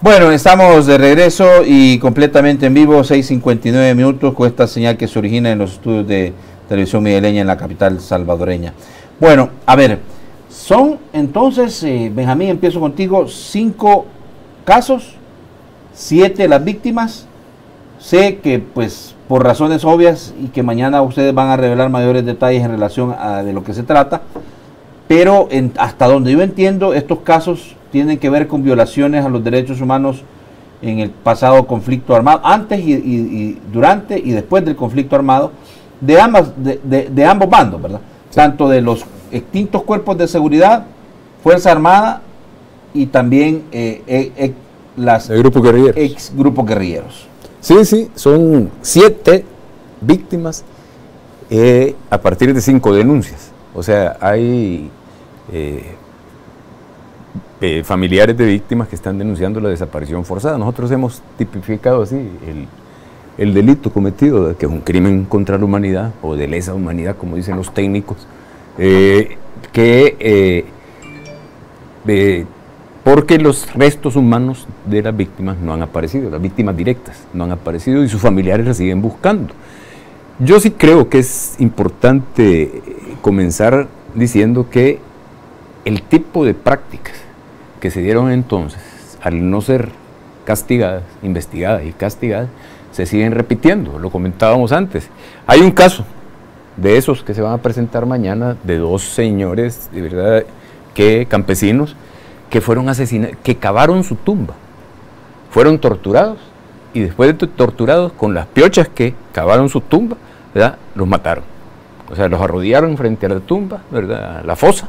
Bueno, estamos de regreso y completamente en vivo, 6:59 minutos, con esta señal que se origina en los estudios de Televisión Migueleña en la capital salvadoreña. Bueno, a ver, son entonces, Benjamín, empiezo contigo, 5 casos, 7 las víctimas. Sé que pues por razones obvias y que mañana ustedes van a revelar mayores detalles en relación a de lo que se trata, pero hasta donde yo entiendo, estos casos tienen que ver con violaciones a los derechos humanos en el pasado conflicto armado, antes y durante y después del conflicto armado, de ambos bandos, ¿verdad? Sí. Tanto de los extintos cuerpos de seguridad, Fuerza Armada y también el grupo guerrilleros. Ex grupos guerrilleros. Sí, sí, son 7 víctimas a partir de 5 denuncias. O sea, hay familiares de víctimas que están denunciando la desaparición forzada. Nosotros hemos tipificado así el delito cometido, que es un crimen contra la humanidad o de lesa humanidad, como dicen los técnicos, porque los restos humanos de las víctimas no han aparecido, las víctimas directas no han aparecido y sus familiares las siguen buscando. Yo sí creo que es importante comenzar diciendo que el tipo de prácticas que se dieron entonces, al no ser castigadas, investigadas y castigadas, se siguen repitiendo, lo comentábamos antes. Hay un caso de esos que se van a presentar mañana, de 2 señores, de verdad, campesinos, que fueron asesinados, que cavaron su tumba, fueron torturados, y después de torturados, con las piochas que cavaron su tumba, ¿verdad?, los mataron. O sea, los arrodillaron frente a la tumba, ¿verdad?, a la fosa,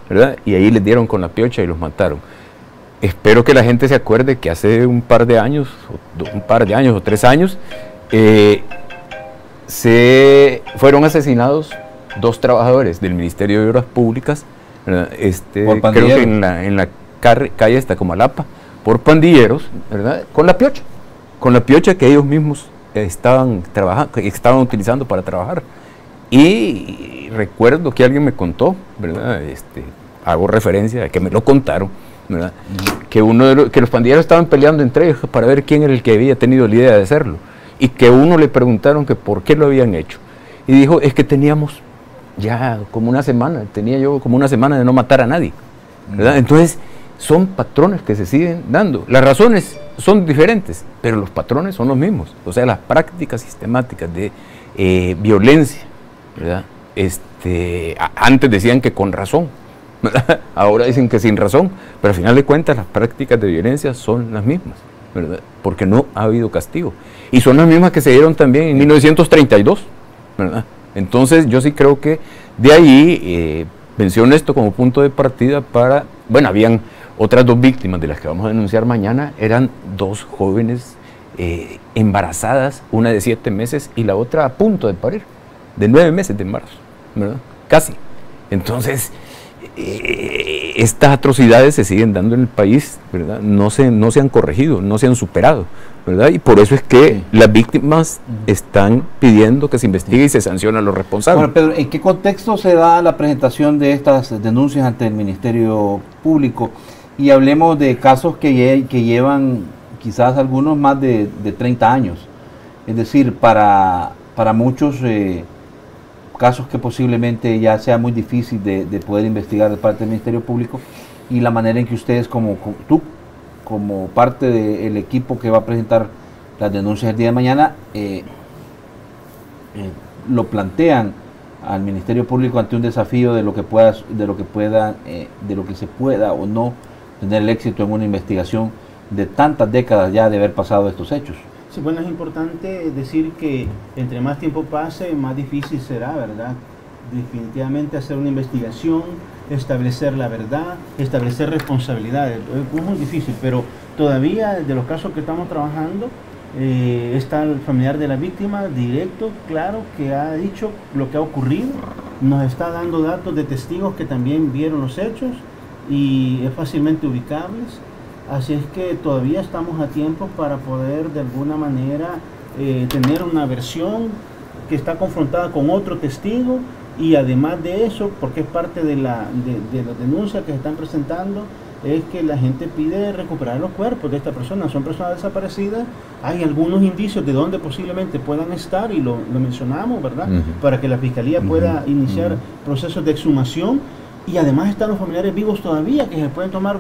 ¿verdad?, y ahí les dieron con la piocha y los mataron. Espero que la gente se acuerde que hace un par de años o 3 años, fueron asesinados 2 trabajadores del Ministerio de Obras Públicas, ¿verdad?, creo que en la calle Comalapa, por pandilleros, ¿verdad?, con la piocha que ellos mismos estaban utilizando para trabajar. Y recuerdo que alguien me contó, ¿verdad?, hago referencia a que me lo contaron, ¿verdad?, que los pandilleros estaban peleando entre ellos para ver quién era el que había tenido la idea de hacerlo, y que uno le preguntaron que por qué lo habían hecho, y dijo, es que teníamos ya como una semana, de no matar a nadie, ¿verdad? Entonces son patrones que se siguen dando. Las razones son diferentes, pero los patrones son los mismos. O sea, las prácticas sistemáticas de violencia, ¿verdad?, antes decían que con razón, ¿verdad?, ahora dicen que sin razón, pero al final de cuentas las prácticas de violencia son las mismas, ¿verdad?, porque no ha habido castigo. Y son las mismas que se dieron también en 1932, ¿verdad? Entonces yo sí creo que de ahí menciono esto como punto de partida para, bueno, habían otras 2 víctimas de las que vamos a denunciar mañana, eran 2 jóvenes embarazadas, una de 7 meses y la otra a punto de parir, de 9 meses de embarazo, ¿verdad?, casi. Entonces, estas atrocidades se siguen dando en el país, ¿verdad?, no se han corregido, no se han superado, ¿verdad?, y por eso es que las víctimas están pidiendo que se investigue y se sancione a los responsables. Bueno, Pedro, ¿en qué contexto se da la presentación de estas denuncias ante el Ministerio Público? Y hablemos de casos que llevan quizás algunos más de 30 años, es decir, para muchos casos que posiblemente ya sea muy difícil de poder investigar de parte del Ministerio Público, y la manera en que ustedes tú como parte del equipo que va a presentar las denuncias el día de mañana lo plantean al Ministerio Público ante un desafío de lo que se pueda o no tener el éxito en una investigación de tantas décadas ya de haber pasado estos hechos. Sí, bueno, es importante decir que entre más tiempo pase, más difícil será, ¿verdad?, definitivamente hacer una investigación, establecer la verdad, establecer responsabilidades. Es muy difícil, pero todavía de los casos que estamos trabajando, está el familiar de la víctima directo, claro, que ha dicho lo que ha ocurrido, nos está dando datos de testigos que también vieron los hechos y es fácilmente ubicables. Así es que todavía estamos a tiempo para poder de alguna manera tener una versión que está confrontada con otro testigo, y además de eso, porque es parte de las denuncias que se están presentando, es que la gente pide recuperar los cuerpos de estas personas. Son personas desaparecidas, hay algunos indicios de dónde posiblemente puedan estar y lo mencionamos, ¿verdad? Para que la Fiscalía pueda iniciar procesos de exhumación, y además están los familiares vivos todavía, que se pueden tomar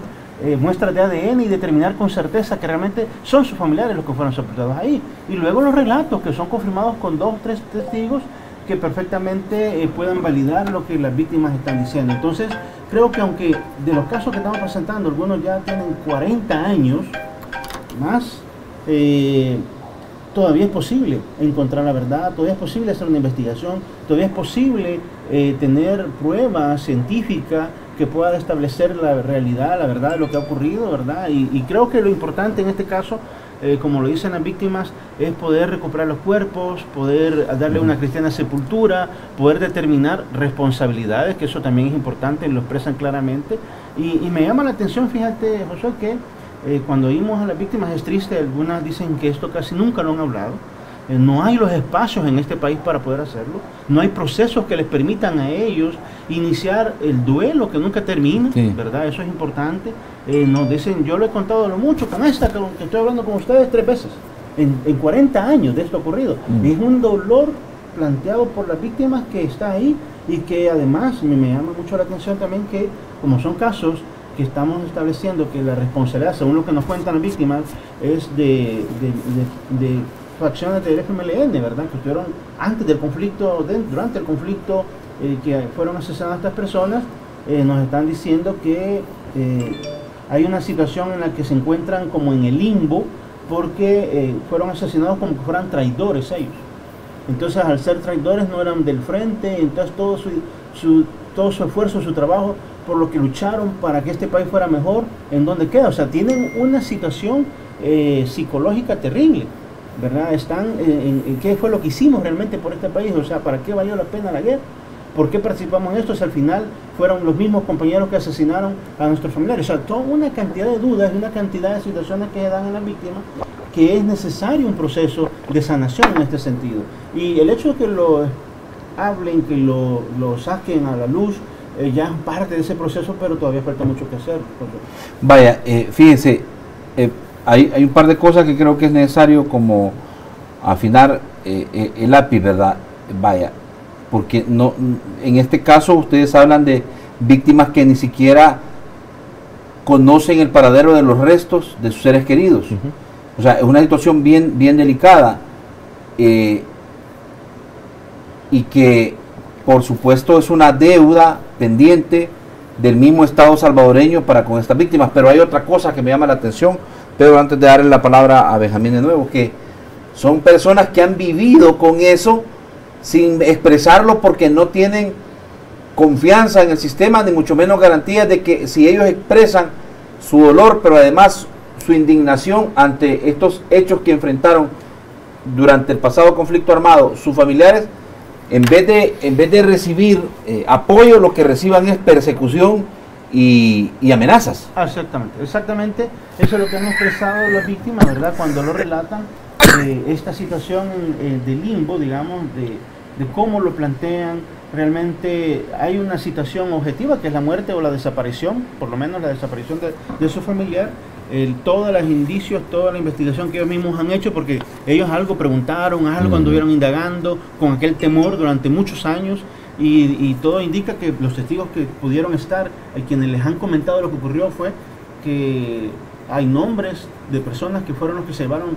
muestras de ADN y determinar con certeza que realmente son sus familiares los que fueron sepultados ahí. Y luego los relatos que son confirmados con 2 o 3 testigos que perfectamente puedan validar lo que las víctimas están diciendo. Entonces, creo que aunque de los casos que estamos presentando, algunos ya tienen 40 años más, todavía es posible encontrar la verdad, todavía es posible hacer una investigación, todavía es posible tener pruebas científicas que puedan establecer la realidad, la verdad de lo que ha ocurrido, ¿verdad? Y creo que lo importante en este caso, como lo dicen las víctimas, es poder recuperar los cuerpos, poder darle una cristiana sepultura, poder determinar responsabilidades, que eso también es importante, lo expresan claramente. Y me llama la atención, fíjate, José, que cuando oímos a las víctimas es triste, algunas dicen que esto casi nunca lo han hablado. No hay los espacios en este país para poder hacerlo, no hay procesos que les permitan a ellos iniciar el duelo que nunca termina, ¿verdad? Eso es importante. Nos dicen, yo lo he contado lo mucho con esta que estoy hablando con ustedes 3 veces en 40 años de esto ocurrido. Es un dolor planteado por las víctimas que está ahí, y que además me llama mucho la atención también que, como son casos que estamos estableciendo que la responsabilidad, según lo que nos cuentan las víctimas, es de facciones del FMLN, ¿verdad? Que estuvieron antes del conflicto, durante el conflicto, que fueron asesinadas estas personas. Nos están diciendo que hay una situación en la que se encuentran como en el limbo, porque fueron asesinados como que fueran traidores ellos. Entonces, al ser traidores, no eran del frente, entonces todo su esfuerzo, su trabajo, por lo que lucharon para que este país fuera mejor, ¿en dónde queda? O sea, tienen una situación psicológica terrible, ¿verdad? Están en qué fue lo que hicimos realmente por este país, o sea, ¿para qué valió la pena la guerra? ¿Por qué participamos en esto? Si al final fueron los mismos compañeros que asesinaron a nuestros familiares. O sea, toda una cantidad de dudas y una cantidad de situaciones que dan a las víctimas, que es necesario un proceso de sanación en este sentido. Y el hecho de que lo hablen, que lo saquen a la luz, ya es parte de ese proceso, pero todavía falta mucho que hacer. Vaya, fíjense, hay un par de cosas que creo que es necesario como afinar el lápiz, ¿verdad? Vaya, porque no, en este caso ustedes hablan de víctimas que ni siquiera conocen el paradero de los restos de sus seres queridos. O sea, es una situación bien delicada, y que por supuesto es una deuda pendiente del mismo Estado salvadoreño para con estas víctimas. Pero hay otra cosa que me llama la atención, pero antes de darle la palabra a Benjamín de nuevo, que son personas que han vivido con eso sin expresarlo, porque no tienen confianza en el sistema, ni mucho menos garantías de que si ellos expresan su dolor, pero además su indignación ante estos hechos que enfrentaron durante el pasado conflicto armado, sus familiares, en vez de recibir apoyo, lo que reciban es persecución y amenazas. Exactamente, eso es lo que han expresado las víctimas, ¿verdad? Cuando lo relatan, esta situación de limbo, digamos, de cómo lo plantean. Realmente hay una situación objetiva, que es la muerte o la desaparición, por lo menos la desaparición de su familiar. Todos los indicios, toda la investigación que ellos mismos han hecho, porque ellos algo preguntaron, algo anduvieron indagando con aquel temor durante muchos años, y todo indica que los testigos que pudieron estar, quienes les han comentado lo que ocurrió, fue que hay nombres de personas que fueron los que se llevaron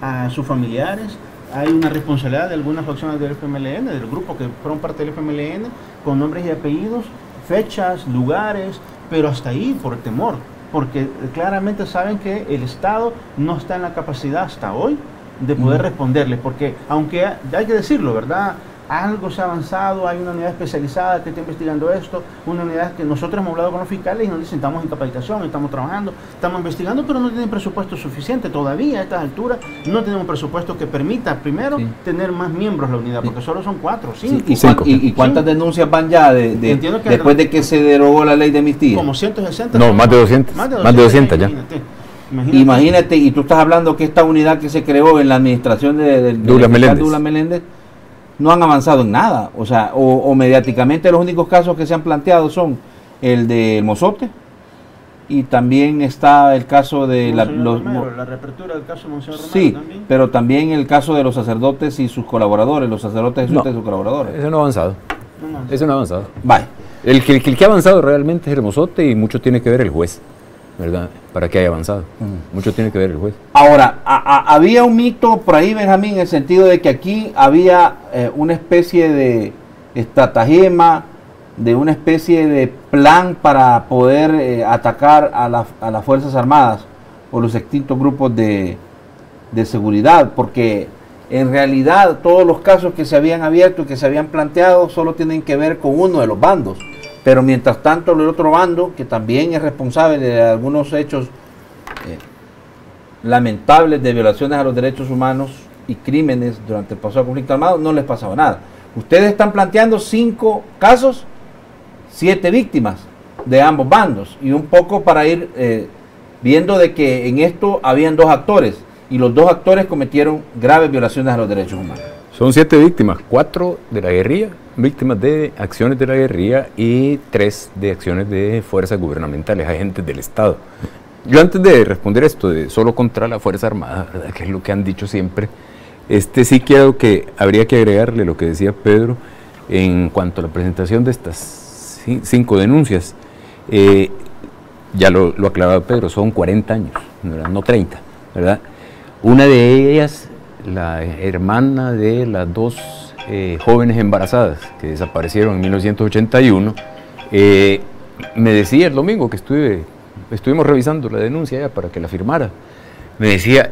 a sus familiares. Hay una responsabilidad de algunas facciones del FMLN, del grupo que fueron parte del FMLN, con nombres y apellidos, fechas, lugares, pero hasta ahí por el temor, porque claramente saben que el Estado no está en la capacidad hasta hoy de poder responderles, porque aunque hay que decirlo, ¿verdad? Algo se ha avanzado, hay una unidad especializada que está investigando esto, una unidad que nosotros hemos hablado con los fiscales y nos dicen estamos en capacitación, estamos trabajando, estamos investigando, pero no tienen presupuesto suficiente todavía a estas alturas. No tenemos un presupuesto que permita primero tener más miembros la unidad, porque solo son 4 o 5. ¿Y cuántas denuncias van ya después de que se derogó la ley de amnistía? Como 160. No, más de 200. Más de 200 ya. Imagínate, y tú estás hablando que esta unidad que se creó en la administración de Douglas Meléndez no han avanzado en nada, o sea, o mediáticamente los únicos casos que se han planteado son el de Mozote y también está el caso de la reapertura del caso Monseñor Romero. Sí, también. pero también el caso de los sacerdotes y sus colaboradores, los sacerdotes jesuitas y sus colaboradores. Eso no ha avanzado. Eso no ha avanzado. Vale. El que ha avanzado realmente es Hermosote, y mucho tiene que ver el juez, ¿verdad? Para que haya avanzado. Mucho tiene que ver el juez. Ahora, había un mito por ahí, Benjamín, en el sentido de que aquí había una especie de estratagema, de una especie de plan para poder atacar a las Fuerzas Armadas o los extintos grupos de seguridad, porque en realidad todos los casos que se habían abierto y que se habían planteado solo tienen que ver con uno de los bandos, pero mientras tanto el otro bando, que también es responsable de algunos hechos lamentables de violaciones a los derechos humanos y crímenes durante el pasado conflicto armado, no les pasaba nada. Ustedes están planteando 5 casos, 7 víctimas de ambos bandos, y un poco para ir viendo de que en esto habían 2 actores, y los 2 actores cometieron graves violaciones a los derechos humanos. Son 7 víctimas, 4 de la guerrilla, víctimas de acciones de la guerrilla, y 3 de acciones de fuerzas gubernamentales, agentes del Estado. Yo, antes de responder esto de solo contra la Fuerza Armada, ¿verdad?, que es lo que han dicho siempre, sí creo que habría que agregarle lo que decía Pedro en cuanto a la presentación de estas 5 denuncias. Ya lo aclaraba Pedro, son 40 años, ¿verdad?, no 30, ¿verdad? Una de ellas, la hermana de las 2 jóvenes embarazadas que desaparecieron en 1981, me decía el domingo que estuvimos revisando la denuncia ya para que la firmara, me decía,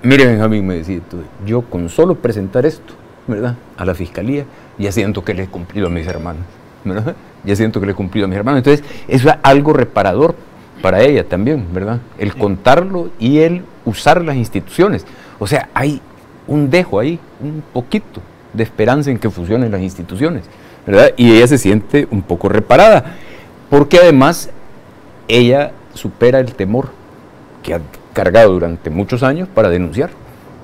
mire, Benjamín, me decía, yo con solo presentar esto, ¿verdad?, a la fiscalía, ya siento que le he cumplido a mis hermanos, ¿verdad? Ya siento que le he cumplido a mis hermanos. Entonces, eso es algo reparador para ella también, ¿verdad? El contarlo y el usar las instituciones. O sea, hay un dejo ahí, un poquito de esperanza en que funcionen las instituciones, ¿verdad? Y ella se siente un poco reparada, porque además ella supera el temor que ha cargado durante muchos años para denunciar,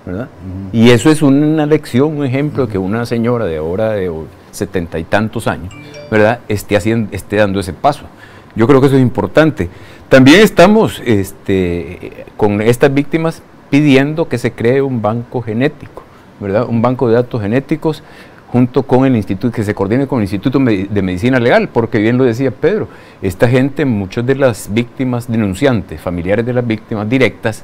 ¿verdad? Y eso es una lección, un ejemplo, que una señora de ahora de 70 y tantos años, ¿verdad?, esté dando ese paso. Yo creo que eso es importante. También estamos con estas víctimas pidiendo que se cree un banco genético, ¿verdad?, un banco de datos genéticos junto con el instituto, que se coordine con el Instituto de Medicina Legal, porque bien lo decía Pedro, esta gente, muchas de las víctimas denunciantes, familiares de las víctimas directas,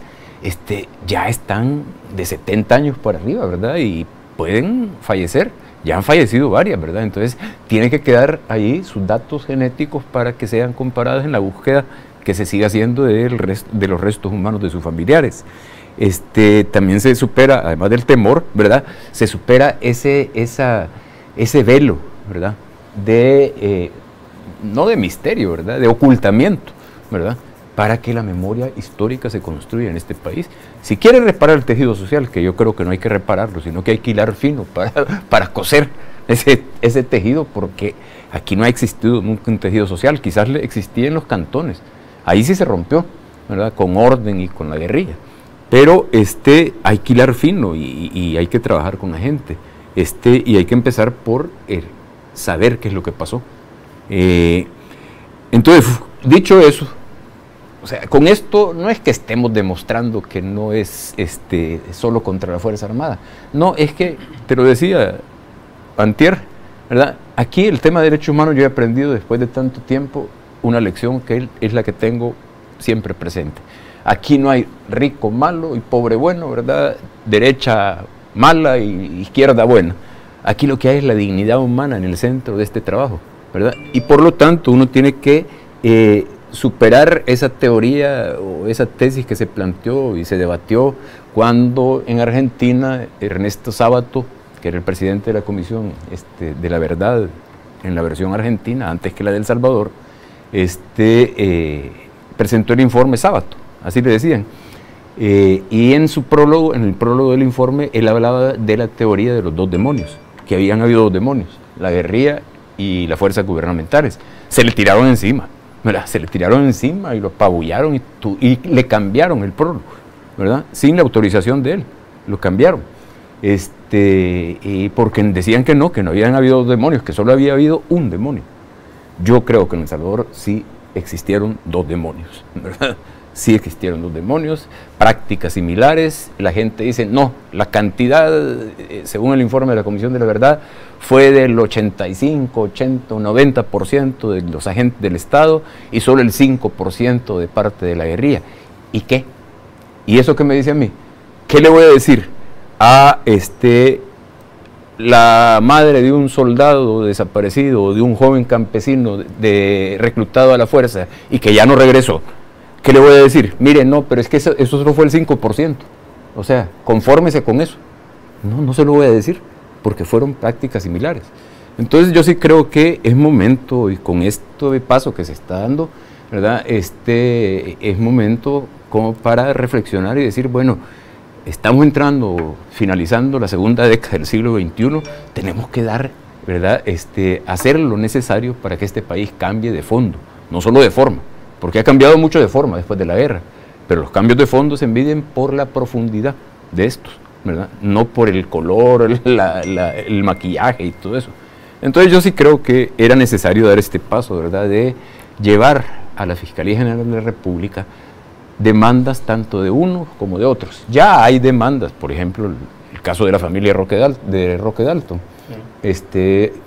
ya están de 70 años para arriba, ¿verdad?, y pueden fallecer. Ya han fallecido varias, ¿verdad? Entonces, tiene que quedar ahí sus datos genéticos para que sean comparados en la búsqueda que se siga haciendo de los restos humanos de sus familiares. También se supera, además del temor, ¿verdad?, se supera ese velo, ¿verdad?, no de misterio, ¿verdad?, de ocultamiento, ¿verdad?, para que la memoria histórica se construya en este país. Si quiere reparar el tejido social, que yo creo que no hay que repararlo, sino que hay que hilar fino para coser ese tejido, porque aquí no ha existido nunca un tejido social, quizás existía en los cantones, ahí sí se rompió, ¿verdad?, con orden y con la guerrilla, pero hay que hilar fino y hay que trabajar con la gente, y hay que empezar por saber qué es lo que pasó. Entonces, dicho eso, o sea, con esto no es que estemos demostrando que no es solo contra la Fuerza Armada. No, es que, te lo decía antier, ¿verdad?, aquí el tema de derechos humanos yo he aprendido después de tanto tiempo una lección que es la que tengo siempre presente. Aquí no hay rico malo y pobre bueno, ¿verdad?, derecha mala y izquierda buena. Aquí lo que hay es la dignidad humana en el centro de este trabajo, ¿verdad? Y por lo tanto uno tiene que superar esa teoría o esa tesis que se planteó y se debatió cuando en Argentina Ernesto Sábato, que era el presidente de la Comisión de la Verdad en la versión argentina, antes que la de El Salvador, presentó el informe Sábato, así le decían, y en su prólogo, en el prólogo del informe, él hablaba de la teoría de los 2 demonios, que habían habido 2 demonios, la guerrilla y las fuerzas gubernamentales. Se le tiraron encima, ¿verdad? Se le tiraron encima y lo apabullaron y le cambiaron el prólogo, ¿verdad?, sin la autorización de él, lo cambiaron, y porque decían que no habían habido 2 demonios, que solo había habido un demonio. Yo creo que en El Salvador sí existieron dos demonios, ¿verdad? Sí existieron dos demonios, prácticas similares. La gente dice, no, la cantidad, según el informe de la Comisión de la Verdad, fue del 85, 80, 90% de los agentes del Estado y solo el 5% de parte de la guerrilla. ¿Y qué? ¿Y eso qué me dice a mí? ¿Qué le voy a decir a la madre de un soldado desaparecido o de un joven campesino reclutado a la fuerza y que ya no regresó? ¿Qué le voy a decir? Mire, no, pero es que eso solo fue el 5%. O sea, confórmese con eso. No se lo voy a decir, porque fueron prácticas similares. Entonces yo sí creo que es momento, y con esto de paso que se está dando, ¿verdad? Es momento como para reflexionar y decir, bueno, estamos finalizando la segunda década del siglo XXI, tenemos que dar, ¿verdad? Hacer lo necesario para que este país cambie de fondo, no solo de forma, porque ha cambiado mucho de forma después de la guerra, pero los cambios de fondo se miden por la profundidad de estos, ¿verdad? No por el color, el maquillaje y todo eso. Entonces yo sí creo que era necesario dar este paso, ¿verdad? De llevar a la Fiscalía General de la República demandas tanto de unos como de otros. Ya hay demandas, por ejemplo, el caso de la familia de Roque Dalton.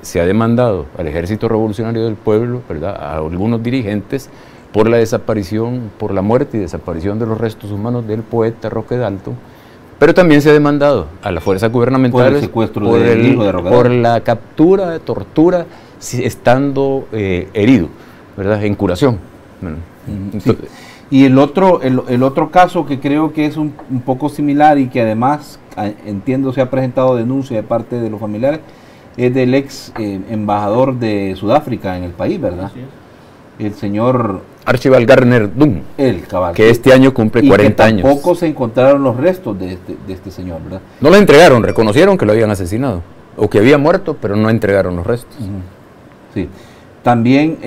Se ha demandado al Ejército Revolucionario del Pueblo, ¿verdad? A algunos dirigentes por la desaparición, por la muerte y desaparición de los restos humanos del poeta Roque Dalton, pero también se ha demandado a las fuerzas gubernamentales por el secuestro del hijo de Roque Dalton, por la captura, tortura, estando herido, ¿verdad? En curación. Sí. Y el otro caso que creo que es un poco similar y que además, entiendo, se ha presentado denuncia de parte de los familiares, es del ex embajador de Sudáfrica en el país, ¿verdad? Sí. El señor Archibald Garner Dunn, que este año cumple 40 años. Tampoco se encontraron los restos de este señor, ¿verdad? No lo entregaron, reconocieron que lo habían asesinado, o que había muerto, pero no entregaron los restos. Sí. También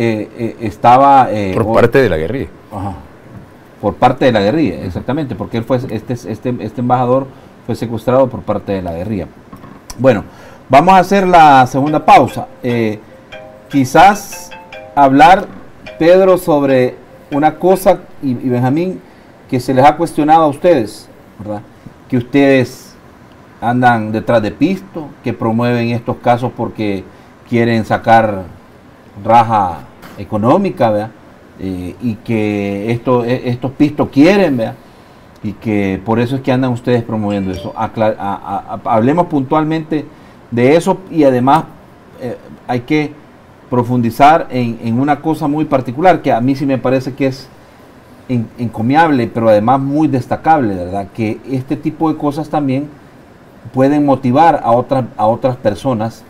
estaba... por parte de la guerrilla. Ajá. Por parte de la guerrilla, exactamente, porque él fue este embajador fue secuestrado por parte de la guerrilla. Bueno, vamos a hacer la segunda pausa. Quizás hablar, Pedro, sobre una cosa, y Benjamín, que se les ha cuestionado a ustedes, ¿verdad? Que ustedes andan detrás de pisto, que promueven estos casos porque quieren sacar raja económica, ¿verdad? Y que estos pistos quieren, ¿verdad? Y que por eso es que andan ustedes promoviendo eso. Hablemos puntualmente de eso, y además hay que profundizar en una cosa muy particular que a mí sí me parece que es encomiable, pero además muy destacable, ¿verdad? Que este tipo de cosas también pueden motivar a otras personas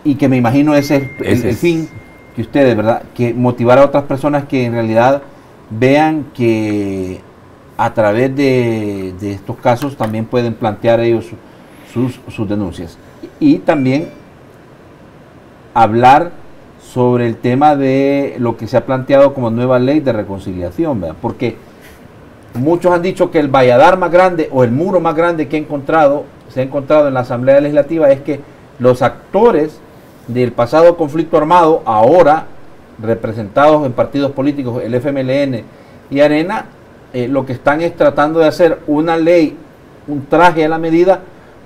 y que me imagino ese es el fin que ustedes, ¿verdad? Que motivar a otras personas que en realidad vean que a través de estos casos también pueden plantear ellos sus denuncias. Y también hablar sobre el tema de lo que se ha planteado como nueva ley de reconciliación, ¿verdad? Porque muchos han dicho que el valladar más grande o el muro más grande que se ha encontrado en la Asamblea Legislativa es que los actores del pasado conflicto armado, ahora representados en partidos políticos, el FMLN y Arena, lo que están es tratando de hacer una ley, un traje a la medida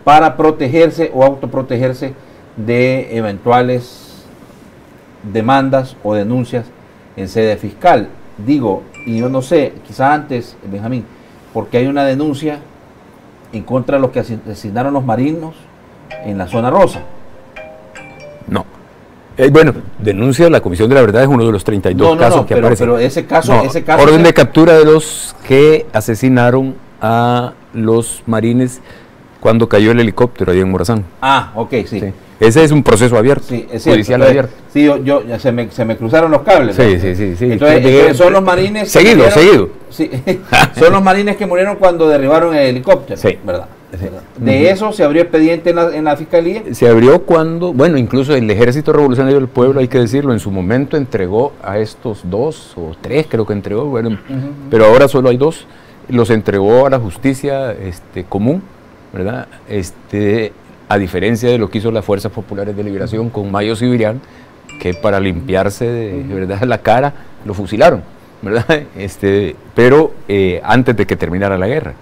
para protegerse o autoprotegerse de eventuales demandas o denuncias en sede fiscal. Digo, y yo no sé, quizás antes, Benjamín, porque hay una denuncia en contra de los que asesinaron los marinos en la zona rosa. No. Bueno, denuncia la Comisión de la Verdad, es uno de los 32 casos que aparecen. Pero ese caso orden de captura de los que asesinaron a los marines cuando cayó el helicóptero ahí en Morazán. Ah, ok, sí. Ese es un proceso abierto, sí, es judicial cierto. Abierto. Sí, ya se me cruzaron los cables. Sí. Entonces son los marines... Seguido. Sí, son los marines que murieron cuando derribaron el helicóptero, sí. ¿verdad? De eso se abrió expediente en la Fiscalía. Se abrió cuando, bueno, incluso el Ejército Revolucionario del Pueblo, hay que decirlo, en su momento entregó a estos 2 o 3, creo que entregó, bueno, pero ahora solo hay 2, los entregó a la justicia común, ¿verdad? A diferencia de lo que hizo las Fuerzas Populares de Liberación con Mayo Civilián, que para limpiarse de verdad la cara lo fusilaron, ¿verdad? Pero antes de que terminara la guerra.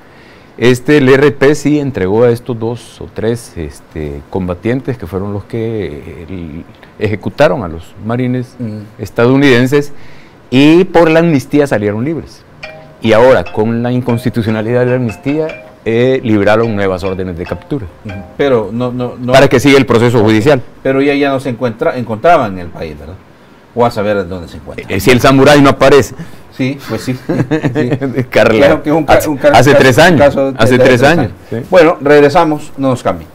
El RP sí entregó a estos 2 o 3 combatientes que fueron los que ejecutaron a los marines estadounidenses, y por la amnistía salieron libres. Y ahora, con la inconstitucionalidad de la amnistía, libraron nuevas órdenes de captura. Pero no para que siga el proceso judicial. Pero ya no se encontraban en el país, ¿verdad? O a saber dónde se encuentra. Si el samurái no aparece. Sí, pues sí. Carla, claro que hace 3 años. Hace 3 años. Sí. Bueno, regresamos, no nos cambien.